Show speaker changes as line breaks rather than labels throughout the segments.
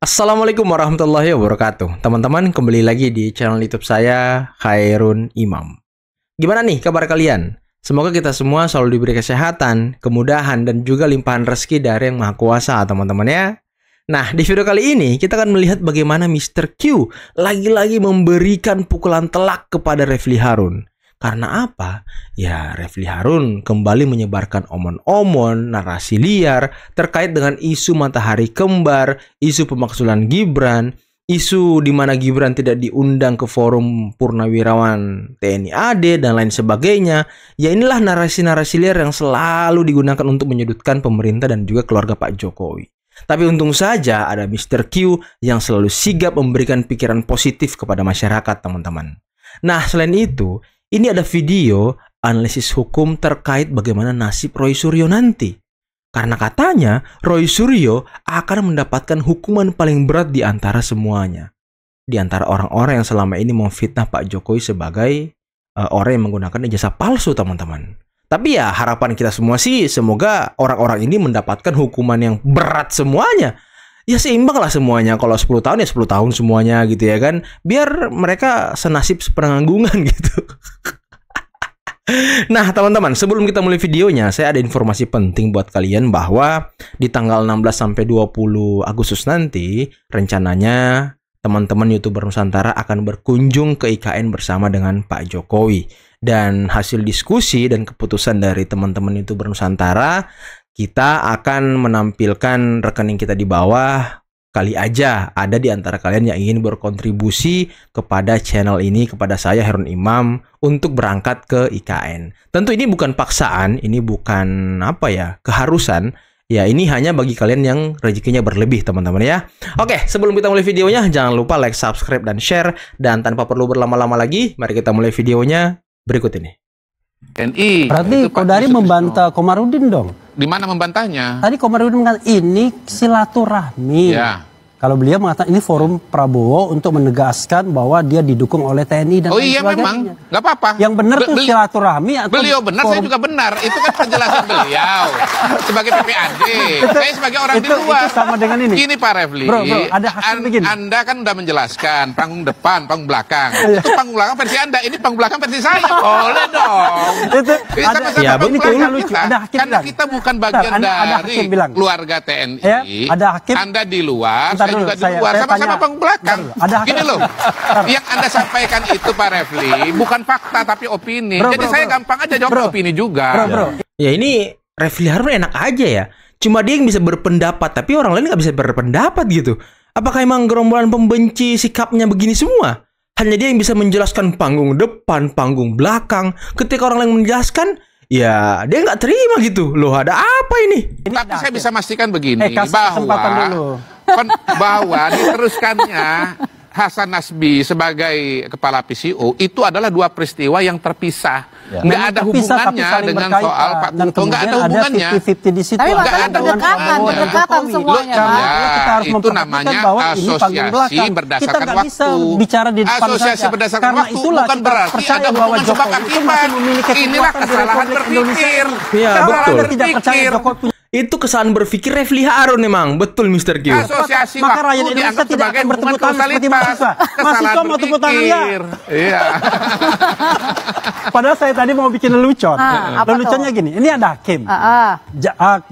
Assalamualaikum warahmatullahi wabarakatuh. Teman-teman, kembali lagi di channel YouTube saya, Khairun Imam. Gimana nih kabar kalian? Semoga kita semua selalu diberi kesehatan, kemudahan, dan juga limpahan rezeki dari Yang Maha Kuasa, teman-teman ya. Nah, di video kali ini kita akan melihat bagaimana Mr. Q lagi-lagi memberikan pukulan telak kepada Refly Harun. Karena apa? Ya, Refly Harun kembali menyebarkan omon-omon, narasi liar terkait dengan isu matahari kembar, isu pemakzulan Gibran, isu di mana Gibran tidak diundang ke forum Purnawirawan TNI AD, dan lain sebagainya. Ya, inilah narasi-narasi liar yang selalu digunakan untuk menyudutkan pemerintah dan juga keluarga Pak Jokowi. Tapi untung saja ada Mr. Q yang selalu sigap memberikan pikiran positif kepada masyarakat, teman-teman. Nah, selain itu, ini ada video analisis hukum terkait bagaimana nasib Roy Suryo nanti. Karena katanya Roy Suryo akan mendapatkan hukuman paling berat di antara semuanya. Di antara orang-orang yang selama ini memfitnah Pak Jokowi sebagai orang yang menggunakan ijazah palsu, teman-teman. Tapi ya harapan kita semua sih semoga orang-orang ini mendapatkan hukuman yang berat semuanya. Ya seimbang lah semuanya. Kalau 10 tahun ya 10 tahun semuanya gitu ya kan. Biar mereka senasib sepenanggungan gitu. Nah teman-teman, sebelum kita mulai videonya, saya ada informasi penting buat kalian bahwa di tanggal 16-20 Agustus nanti rencananya teman-teman YouTuber Nusantara akan berkunjung ke IKN bersama dengan Pak Jokowi. Dan hasil diskusi dan keputusan dari teman-teman YouTuber Nusantara, kita akan menampilkan rekening kita di bawah. Kali aja ada di antara kalian yang ingin berkontribusi kepada channel ini, kepada saya Khairun Imam, untuk berangkat ke IKN. Tentu ini bukan paksaan, ini bukan keharusan. Ya, ini hanya bagi kalian yang rezekinya berlebih, teman-teman ya. Oke, sebelum kita mulai videonya, jangan lupa like, subscribe, dan share. Dan tanpa perlu berlama-lama lagi, mari kita mulai videonya berikut ini.
TNI.
Berarti Kodari membantah Komarudin dong?
Di mana membantahnya?
Tadi Komarudin mengatakan ini silaturahmi.
Ya.
Kalau beliau mengatakan ini forum Prabowo untuk menegaskan bahwa dia didukung oleh TNI dan
Oh
lain
iya
sebagainya.
memang, nggak apa-apa.
Yang benar tuh silaturahmi atau
beliau benar, saya juga benar. Itu kan penjelasan beliau sebagai PPAD. Saya sebagai orang di luar.
Itu sama dengan ini.
Gini Pak Refly,
Bro, ada hasil begini.
Anda kan udah menjelaskan panggung depan, panggung belakang. Itu panggung belakang versi Anda, ini panggung belakang versi saya. Boleh dong.
Itu
ya, betul.
Ada hakim
karena
bilang.
kita bukan bagian dari keluarga TNI.
Ya, ada hakim.
Anda di luar, saya juga di
saya
luar. Sama-sama panggung belakang. Gini loh, yang Anda sampaikan itu Pak Refly bukan fakta tapi opini. Jadi saya gampang aja jawab opini juga.
Ya ini Refly Harun enak aja ya. Cuma dia yang bisa berpendapat, tapi orang lain nggak bisa berpendapat gitu. Apakah emang gerombolan pembenci sikapnya begini semua? Hanya dia yang bisa menjelaskan panggung depan, panggung belakang. Ketika orang lain menjelaskan, ya dia nggak terima gitu. Loh, ada apa ini?
Tapi saya bisa pastikan begini,
bahwa
diteruskannya Hasan Nasbi sebagai kepala PCO itu adalah dua peristiwa yang terpisah. Nggak ada hubungannya dengan soal Pak Tuto. Nggak ada hubungannya.
Tapi
nggak ada
berdekatan semuanya.
Ya, itu namanya asosiasi berdasarkan waktu. Asosiasi berdasarkan waktu bukan berarti ada hubungan sebab akibat. Inilah kesalahan berpikir.
Ya, betul.
Tidak percaya Jokowi.
Itu kesalahan berpikir Refly Harun memang. Betul Mr. Q.
Asosiasi
maka rakyat
waktu
Indonesia
dianggap
tidak
sebagai
akan bertepuk
hubungan
tangan seperti
kausalitas.
mahasiswa.
Kesalahan
Mau tepuk tangan ya?
berpikir. Iya.
Padahal saya tadi mau bikin lelucon. Leluconnya gini, ini ada hakim.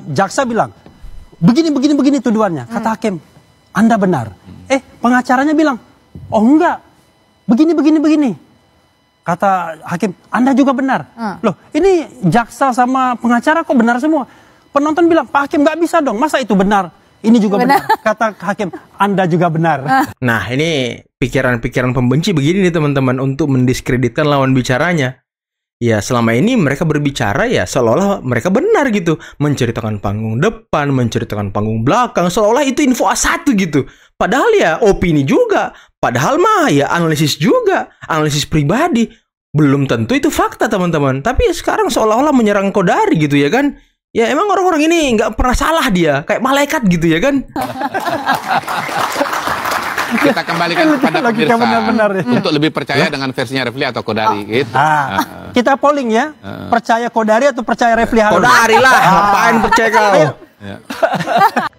Jaksa bilang, begini tuduhannya. Kata hakim, Anda benar. Pengacaranya bilang, oh enggak, begini. Kata hakim, Anda juga benar. Loh, ini jaksa sama pengacara kok benar semua? Penonton bilang, Pak Hakim nggak bisa dong, masa itu benar? Ini juga benar. Kata hakim, Anda juga benar.
Nah, ini pikiran-pikiran pembenci begini nih teman-teman, untuk mendiskreditkan lawan bicaranya. Ya, selama ini mereka berbicara ya seolah-olah mereka benar gitu. Menceritakan panggung depan, menceritakan panggung belakang, seolah-olah itu info A1 gitu. Padahal ya opini juga. Padahal mah ya analisis juga. Analisis pribadi. Belum tentu itu fakta teman-teman. Tapi sekarang seolah-olah menyerang Kodari gitu ya kan. Ya emang orang-orang ini nggak pernah salah dia. Kayak malaikat gitu ya kan.
Kita kembalikan kepada pemirsa untuk lebih percaya dengan versinya Refly atau Kodari gitu.
Kita polling ya. Percaya Kodari atau percaya Refly Harun?
Kodari lah. Ngapain percaya kau?
Ya.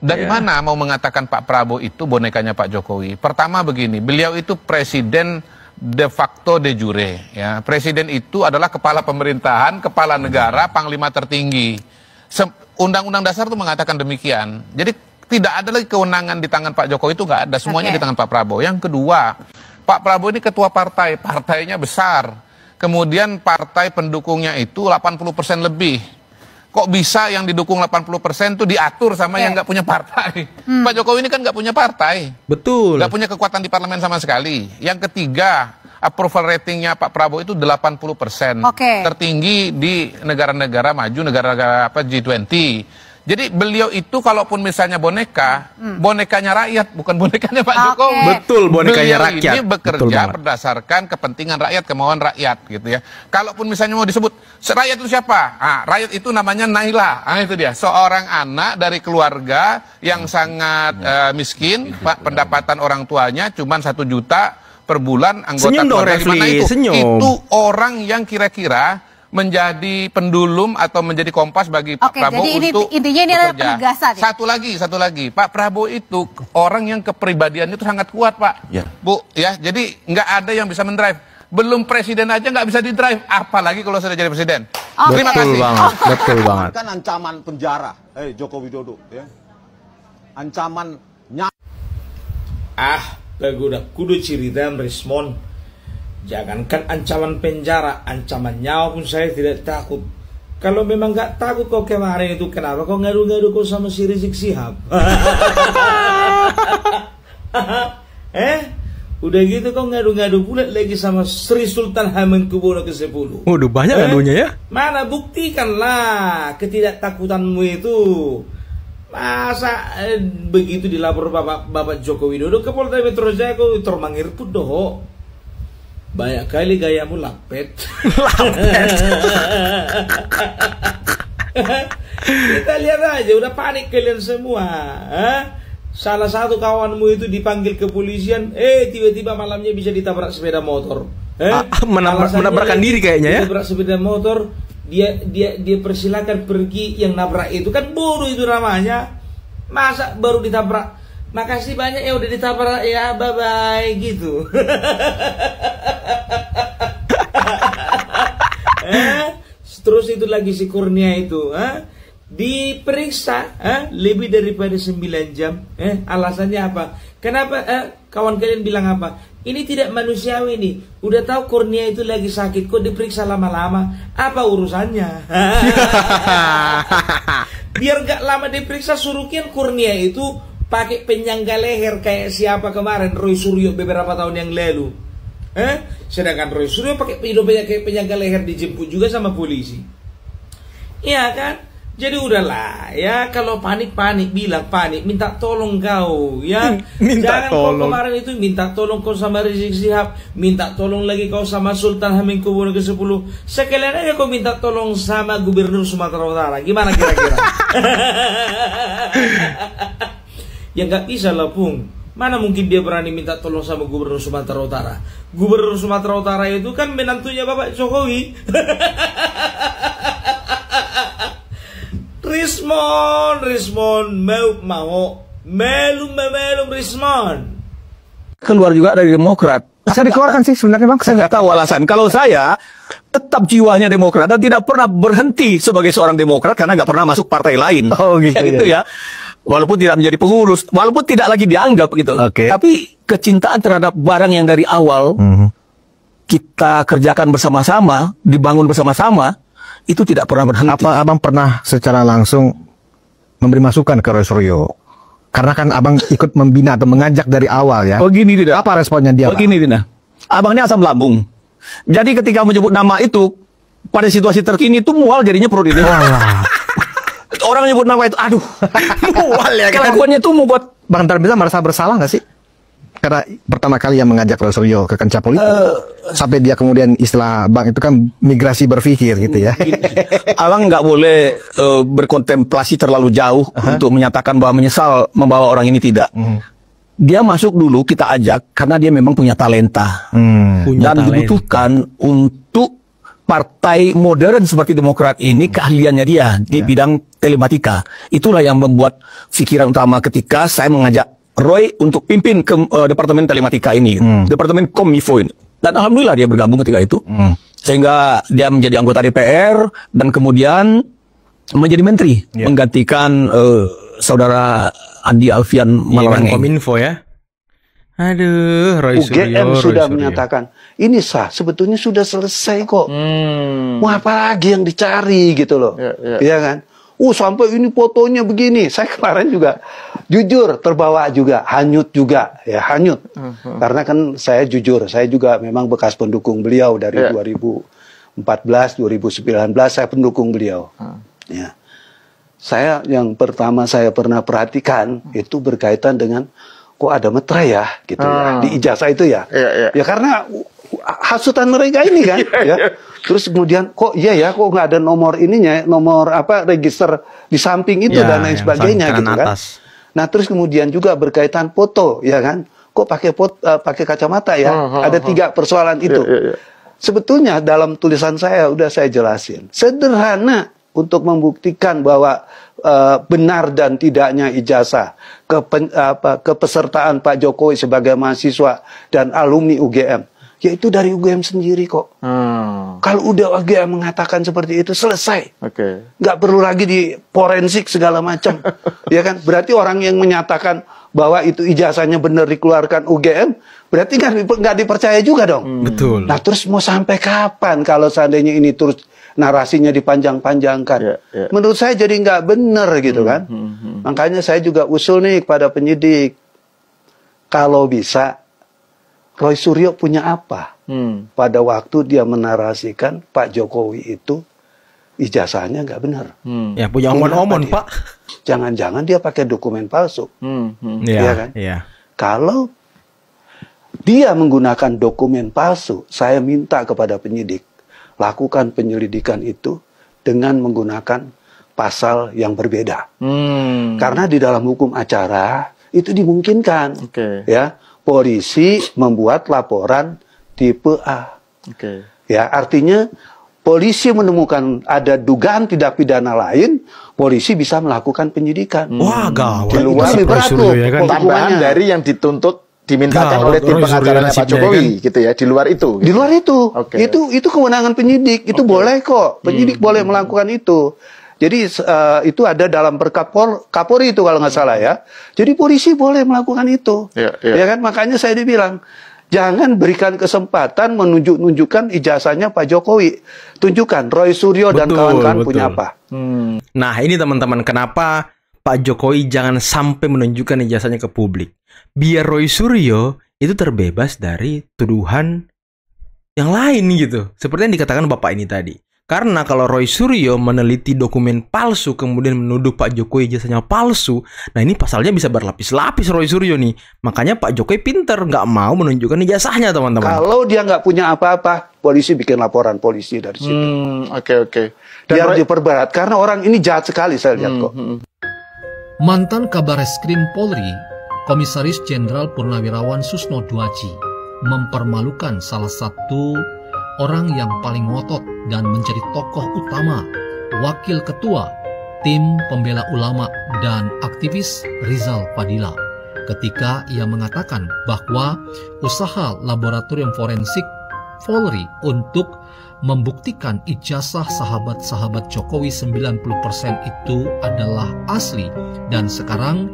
Dari mana mau mengatakan Pak Prabowo itu bonekanya Pak Jokowi? Pertama begini, beliau itu presiden de facto de jure. Ya. Presiden itu adalah kepala pemerintahan, kepala negara, panglima tertinggi. Undang-undang dasar itu mengatakan demikian. Jadi tidak ada lagi kewenangan di tangan Pak Jokowi, itu nggak ada, semuanya di tangan Pak Prabowo. Yang kedua, Pak Prabowo ini ketua partai, partainya besar. Kemudian partai pendukungnya itu 80% lebih. Kok bisa yang didukung 80% itu diatur sama yang nggak punya partai? Pak Jokowi ini kan nggak punya partai.
Betul.
Nggak punya kekuatan di parlemen sama sekali. Yang ketiga, approval ratingnya Pak Prabowo itu 80%. Tertinggi di negara-negara maju, negara-negara G20. Jadi beliau itu kalaupun misalnya boneka, bonekanya rakyat, bukan bonekanya Pak Jokowi.
Betul, bonekanya
beliau
rakyat.
Ini bekerja berdasarkan kepentingan rakyat, kemauan rakyat, gitu ya. Kalaupun misalnya mau disebut, rakyat itu siapa? Rakyat itu namanya Naila. Itu dia, seorang anak dari keluarga yang sangat miskin, pendapatan orang tuanya cuma 1 juta per bulan, anggota keluarga di mana itu? Itu orang yang kira-kira menjadi pendulum atau menjadi kompas bagi Pak Prabowo
jadi
untuk
intinya ini adalah penegasan.
Satu lagi, Pak Prabowo itu orang yang kepribadiannya itu sangat kuat, Pak. Bu, ya, jadi nggak ada yang bisa mendrive. Belum presiden aja nggak bisa didrive, apalagi kalau sudah jadi presiden. Terima kasih.
Betul banget.
Kan ancaman penjara, Joko Widodo, ya. Ancaman
kudu cerita respon. Jangankan ancaman penjara, ancaman nyawa pun saya tidak takut. Kalau memang nggak takut kok kemarin itu, kenapa kok ngadu-ngadu kok sama si Rizik Sihab? Udah gitu kok ngadu-ngadu pula lagi sama Sri Sultan Hamengkubuwono ke-10.
Waduh, banyak ngadunya ya?
Mana buktikanlah ketidaktakutanmu itu. Masa begitu dilapor Bapak Joko Widodo ke Polda Metro Jaya kok termangir pun doh. Banyak kali gayamu lapet. Kita lihat aja, udah panik kalian semua. Salah satu kawanmu itu dipanggil kepolisian, tiba-tiba malamnya bisa ditabrak sepeda motor.
Menabrakkan diri kayaknya ya.
Ditabrak sepeda motor, dia persilakan pergi, yang nabrak itu kan bodoh itu namanya. Masa baru ditabrak? Makasih banyak ya udah ditabrak ya, bye-bye gitu. Terus itu lagi si Kurnia itu diperiksa lebih daripada 9 jam. Alasannya apa? Kenapa kawan kalian bilang apa? Ini tidak manusiawi nih. Udah tahu Kurnia itu lagi sakit, kok diperiksa lama-lama? Apa urusannya? Biar gak lama diperiksa, suruhkan Kurnia itu pakai penyangga leher kayak siapa kemarin, Roy Suryo beberapa tahun yang lalu. Sedangkan Roy Suryo pakai penyangga leher, dijemput juga sama polisi. Iya kan? Jadi udahlah ya, kalau panik bilang panik, minta tolong kau ya. Jangan kau kemarin itu minta tolong kau sama Rizik Sihab, minta tolong lagi kau sama Sultan Hamengkubuwono ke-10. Sekalian aja kau minta tolong sama Gubernur Sumatera Utara. Gimana kira-kira? Ya nggak bisa lah, Pung. Mana mungkin dia berani minta tolong sama Gubernur Sumatera Utara? Gubernur Sumatera Utara itu kan menantunya Bapak Jokowi. Rismon, mau, melum Rismon.
Keluar juga dari Demokrat. Saya dikeluarkan sih sebenarnya, Bang. Saya nggak tahu alasan. Kalau saya tetap jiwanya Demokrat dan tidak pernah berhenti sebagai seorang Demokrat karena nggak pernah masuk partai lain.
Oh gitu,
gitu ya. Walaupun tidak menjadi pengurus, walaupun tidak lagi dianggap gitu. Tapi kecintaan terhadap barang yang dari awal kita kerjakan bersama-sama, dibangun bersama-sama, itu tidak pernah berhenti.
Apa Abang pernah secara langsung memberi masukan ke Roy Suryo? Karena kan Abang ikut membina atau mengajak dari awal ya.
Oh gini tidak.
Apa responnya dia?
Oh gini tidak. Abang ini asam lambung. Jadi ketika menyebut nama itu, pada situasi terkini itu mual jadinya perlu dilihat. Orang nyebut nama itu, aduh, mual ya. Kelakuannya itu membuat
Bang Tarbisa merasa bersalah nggak sih? Karena pertama kali yang mengajak Roy Suryo ke kancah politik, sampai dia kemudian istilah Bang itu kan migrasi berpikir gitu ya.
Abang nggak boleh berkontemplasi terlalu jauh untuk menyatakan bahwa menyesal membawa orang ini, tidak. Dia masuk dulu, kita ajak karena dia memang punya talenta dan dibutuhkan untuk partai modern seperti Demokrat ini keahliannya dia di bidang telematika. Itulah yang membuat pikiran utama ketika saya mengajak Roy untuk pimpin ke Departemen Telematika ini, Departemen Kominfo ini. Dan alhamdulillah dia bergabung ketika itu. Sehingga dia menjadi anggota DPR dan kemudian menjadi menteri, menggantikan saudara Andi Alfian Malarangeng.
Kominfo ya. Aduh, Roy Suryo.
UGM sudah menyatakan ini sah, sebetulnya sudah selesai kok. Mau apa lagi yang dicari gitu loh, iya kan? Sampai ini fotonya begini. Saya kemarin juga jujur terbawa juga, hanyut juga, ya hanyut. Karena kan saya jujur, saya juga memang bekas pendukung beliau dari 2014, 2019 saya pendukung beliau. Ya. Saya yang pertama saya pernah perhatikan itu berkaitan dengan kok ada meterai ya gitu ya, di ijazah itu ya. Ya karena hasutan mereka ini kan ya. Terus kemudian kok iya ya kok nggak ada nomor ininya, nomor apa register di samping itu dan lain sebagainya gitu kan. Nah, terus kemudian juga berkaitan foto ya kan. Kok pakai kacamata ya? Ada 3 persoalan itu. Sebetulnya dalam tulisan saya udah saya jelasin. Sederhana untuk membuktikan bahwa benar dan tidaknya ijazah kepesertaan Pak Jokowi sebagai mahasiswa dan alumni UGM, yaitu dari UGM sendiri kok. Kalau udah UGM mengatakan seperti itu selesai, nggak perlu lagi di forensik segala macam, ya kan? Berarti orang yang menyatakan bahwa itu ijazahnya benar dikeluarkan UGM, berarti nggak dipercaya juga dong.
Betul.
Nah terus mau sampai kapan kalau seandainya ini terus narasinya dipanjang-panjangkan? Menurut saya jadi nggak benar gitu kan. Makanya saya juga usul nih kepada penyidik, kalau bisa Roy Suryo punya apa pada waktu dia menarasikan Pak Jokowi itu ijazahnya nggak benar.
Ya punya omon-omon Pak.
Jangan-jangan dia pakai dokumen palsu. Ya kan? Kalau dia menggunakan dokumen palsu, saya minta kepada penyidik lakukan penyelidikan itu dengan menggunakan pasal yang berbeda. Karena di dalam hukum acara itu dimungkinkan, ya, polisi membuat laporan tipe A. Ya, artinya polisi menemukan ada dugaan tindak pidana lain, polisi bisa melakukan penyidikan.
Wah, gawat.
Di luar lebih berat tuh,
ya kan? Tambahan dari yang dituntut dimintakan oleh tim pengacaranya Pak Jokowi gitu ya, di luar itu.
Di luar itu. Itu kewenangan penyidik, itu boleh kok. Penyidik boleh melakukan itu. Jadi itu ada dalam Kapolri itu kalau nggak salah ya. Jadi polisi boleh melakukan itu. Ya kan, makanya saya dibilang jangan berikan kesempatan menunjukkan ijazahnya Pak Jokowi. Tunjukkan Roy Suryo dan kawan-kawan punya apa.
Nah, ini teman-teman, kenapa Pak Jokowi jangan sampai menunjukkan ijazahnya ke publik. Biar Roy Suryo itu terbebas dari tuduhan yang lain gitu. Seperti yang dikatakan Bapak ini tadi. Karena kalau Roy Suryo meneliti dokumen palsu kemudian menuduh Pak Jokowi ijazahnya palsu, nah ini pasalnya bisa berlapis-lapis Roy Suryo nih. Makanya Pak Jokowi pinter, nggak mau menunjukkan ijazahnya teman-teman.
Kalau dia nggak punya apa-apa, polisi bikin laporan polisi dari situ. Biar diperberat, karena orang ini jahat sekali saya lihat kok.
Mantan Kabareskrim Polri, Komisaris Jenderal Purnawirawan Susno Duaji, mempermalukan salah satu orang yang paling ngotot dan menjadi tokoh utama, wakil ketua tim pembela ulama dan aktivis Rizal Fadila, ketika ia mengatakan bahwa usaha laboratorium forensik Polri untuk membuktikan ijazah sahabat-sahabat Jokowi 90% itu adalah asli, dan sekarang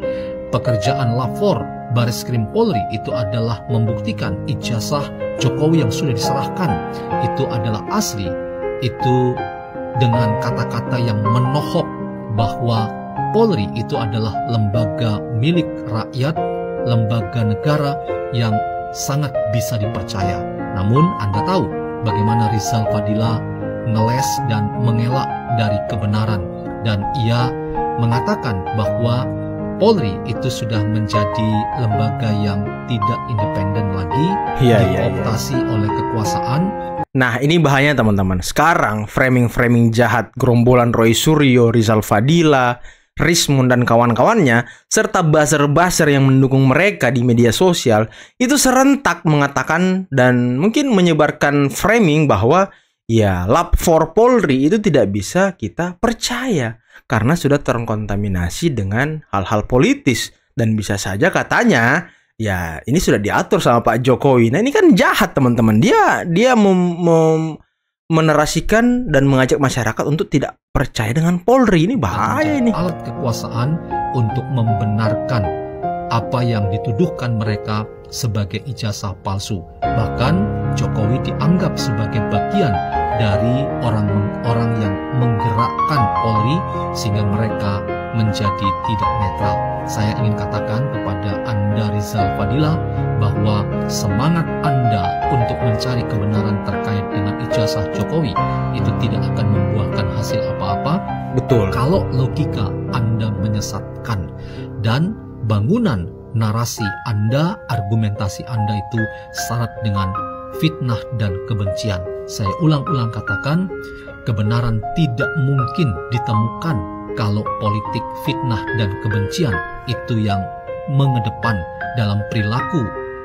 pekerjaan lapor Bareskrim Polri itu adalah membuktikan ijazah Jokowi yang sudah diserahkan itu adalah asli. Itu dengan kata-kata yang menohok bahwa Polri itu adalah lembaga milik rakyat, lembaga negara yang sangat bisa dipercaya. Namun Anda tahu bagaimana Rizal Fadila ngeles dan mengelak dari kebenaran, dan ia mengatakan bahwa Polri itu sudah menjadi lembaga yang tidak independen lagi, dioptasi oleh kekuasaan.
Nah, ini bahaya teman-teman. Sekarang framing-framing jahat gerombolan Roy Suryo, Rizal Fadila, Rismun dan kawan-kawannya, serta buzzer-buzzer yang mendukung mereka di media sosial, itu serentak mengatakan dan mungkin menyebarkan framing bahwa ya Lab 4 Polri itu tidak bisa kita percaya karena sudah terkontaminasi dengan hal-hal politis dan bisa saja katanya ya ini sudah diatur sama Pak Jokowi. Nah ini kan jahat teman-teman. Dia menerasikan dan mengajak masyarakat untuk tidak percaya dengan Polri. Ini bahaya ini.
Alat kekuasaan untuk membenarkan apa yang dituduhkan mereka sebagai ijazah palsu. Bahkan Jokowi dianggap sebagai bagian dari orang-orang yang menggerakkan Polri sehingga mereka menjadi tidak netral. Saya ingin katakan kepada Anda Rizal Fadila bahwa semangat Anda untuk mencari kebenaran terkait dengan ijazah Jokowi itu tidak akan membuahkan hasil apa-apa.
Betul.
Kalau logika Anda menyesatkan dan bangunan narasi Anda, argumentasi Anda itu syarat dengan fitnah dan kebencian. Saya ulang-ulang katakan, kebenaran tidak mungkin ditemukan kalau politik fitnah dan kebencian itu yang mengedepan dalam perilaku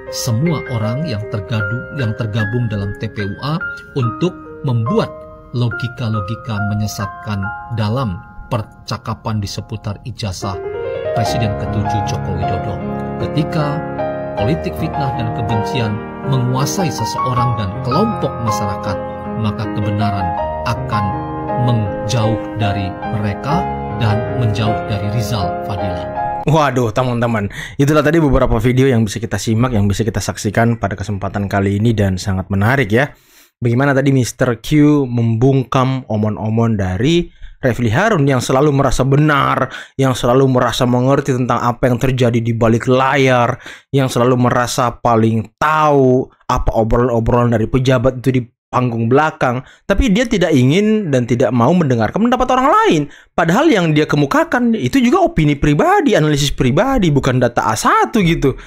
semua orang yang tergabung dalam TPUA untuk membuat logika-logika menyesatkan dalam percakapan di seputar ijazah Presiden ke-7 Joko Widodo. Ketika politik fitnah dan kebencian menguasai seseorang dan kelompok masyarakat, maka kebenaran akan menjauh dari mereka dan menjauh dari Rizal Fadila.
Waduh teman-teman, itulah tadi beberapa video yang bisa kita simak, yang bisa kita saksikan pada kesempatan kali ini dan sangat menarik ya. Bagaimana tadi Mr. Q membungkam omon-omon dari Refli Harun yang selalu merasa benar, yang selalu merasa mengerti tentang apa yang terjadi di balik layar, yang selalu merasa paling tahu apa obrolan-obrolan dari pejabat itu di panggung belakang. Tapi dia tidak ingin dan tidak mau mendengarkan pendapat orang lain. Padahal yang dia kemukakan itu juga opini pribadi, analisis pribadi, bukan data A1 gitu.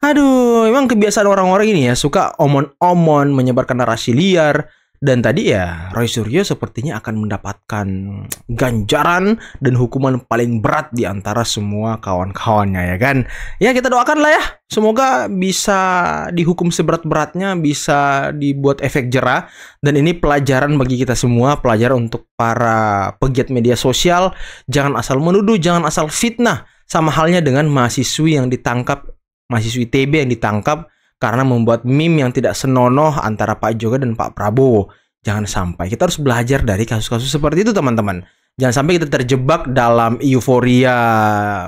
Aduh, memang kebiasaan orang-orang ini ya, suka omon-omon, menyebarkan narasi liar. Dan tadi ya, Roy Suryo sepertinya akan mendapatkan ganjaran dan hukuman paling berat di antara semua kawan-kawannya ya kan. Ya kita doakan lah ya, semoga bisa dihukum seberat-beratnya, bisa dibuat efek jera. Dan ini pelajaran bagi kita semua, pelajaran untuk para pegiat media sosial. Jangan asal menuduh, jangan asal fitnah. Sama halnya dengan mahasiswi yang ditangkap, mahasiswi TB yang ditangkap karena membuat meme yang tidak senonoh antara Pak Jokowi dan Pak Prabowo. Jangan sampai. Kita harus belajar dari kasus-kasus seperti itu teman-teman. Jangan sampai kita terjebak dalam euforia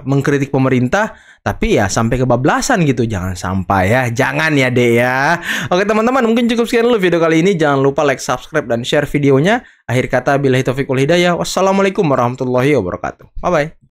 mengkritik pemerintah, tapi ya sampai kebablasan gitu. Jangan sampai ya. Jangan ya dek ya. Oke teman-teman, mungkin cukup sekian dulu video kali ini. Jangan lupa like, subscribe, dan share videonya. Akhir kata, billahi taufiq wal hidayah. Wassalamualaikum warahmatullahi wabarakatuh. Bye-bye.